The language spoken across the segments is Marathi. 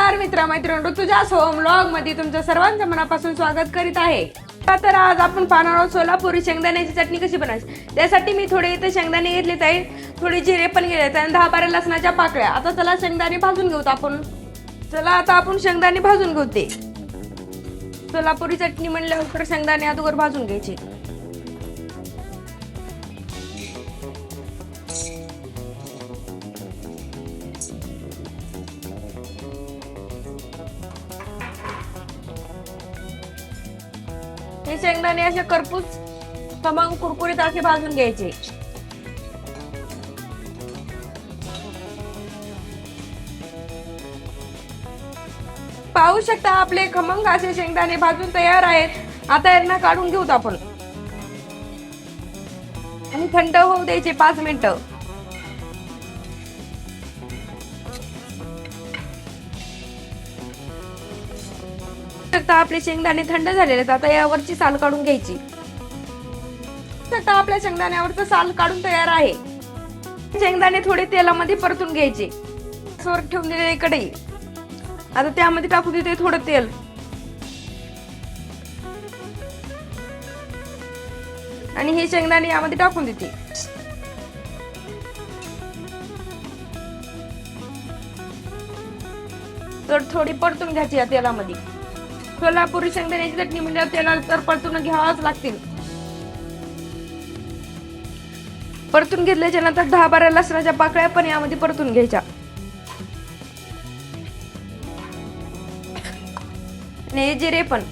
नमस्कार मित्र मैत्रिणी, ऋतुजा होम व्लॉग मध्ये तुमचं सर्वांचं मनापासून स्वागत करीत आहे। तर आज आपण पाहणार आहोत सोलापुरी शेंगदाण्याची चटणी कशी बनायची। त्यासाठी मी थोडे इथे शेंगदाणे घेतलेत आहे, थोडी जिरे पण घेतलेत आणि 10-12 लसणाच्या पाकळ्या। आता चला शेंगदाणे भाजून घेऊत आपण। चला आता आपण शेंगदाणे भाजून घेऊ। ते सोलापुरी चटणी म्हणल्यावर शेंगदाणे अगोदर भाजून घ्यायचे। हे शेंगदाणे असे करपूस खमंग कुरकुरीत असे भाजून घ्यायचे। पाहू शकता आपले खमंग असे शेंगदाणे भाजून तयार आहेत। आता यांना काढून घेऊत आपण आणि थंड होऊ द्यायचे 5 मिनिटं। आपले शेंगदाणे थंड झालेले आहेत। आता यावरची साल काढून घ्यायची। आता आपल्या शेंगदाण्यावरचं साल काढून तयार आहे। शेंगदाणे थोडे तेलामध्ये परतून घ्यायचे। वर ठेवून दिलेली कढई आता त्यामध्ये टाकू देते थोडं तेल आणि हे शेंगदाणे यामध्ये टाकून देते। तर थोडी परतून घ्यायची या तेलामध्ये। सोलापुरी शेंगदाण्याची चटणी म्हणजे तेलाला तर परतून घ्यावाच लागतील। परतून घेतल्याच्या नंतर 10-12 लसणाच्या पाकळ्या पण यामध्ये परतून घ्यायच्या आणि जिरे पण।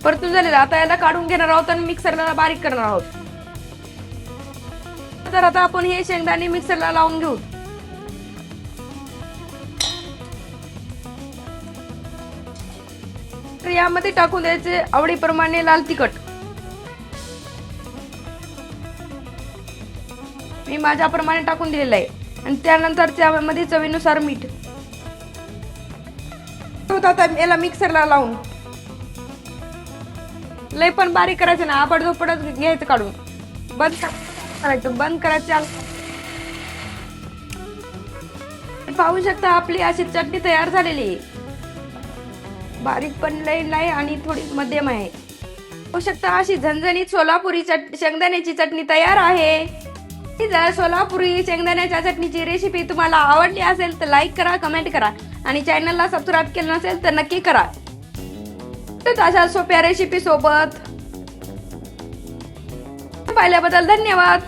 परतून झालेलं आता याला काढून घेणार आहोत आणि मिक्सरला बारीक करणार आहोत। तर आता आपण हे शेंगदाणे मिक्सरला लावून घेऊ। तर यामध्ये टाकून द्यायचे आवडीप्रमाणे लाल तिखट। मी माझ्याप्रमाणे टाकून दिलेलं आहे आणि त्यानंतर त्यामध्ये चवीनुसार मीठ। आता याला मिक्सरला लावून लय पण बारीक करायचं ना, आपडझोपडच घ्यायचं काढून। बंद करायचं। पाहू शकता आपली अशी चटणी तयार झालेली आहे। बारीक पण लय नाही आणि थोडी मध्यम आहे। पाहू शकता अशी झणझणीत सोलापुरी शेंगदाण्याची चटणी तयार आहे। जर सोलापुरी शेंगदाण्याच्या चटणीची रेसिपी तुम्हाला आवडली असेल तर लाईक करा, कमेंट करा आणि चॅनलला सबस्क्राईब केलं नसेल तर नक्की करा। अशा सोप्या रेसिपी सोबत पाहिल्याबद्दल धन्यवाद।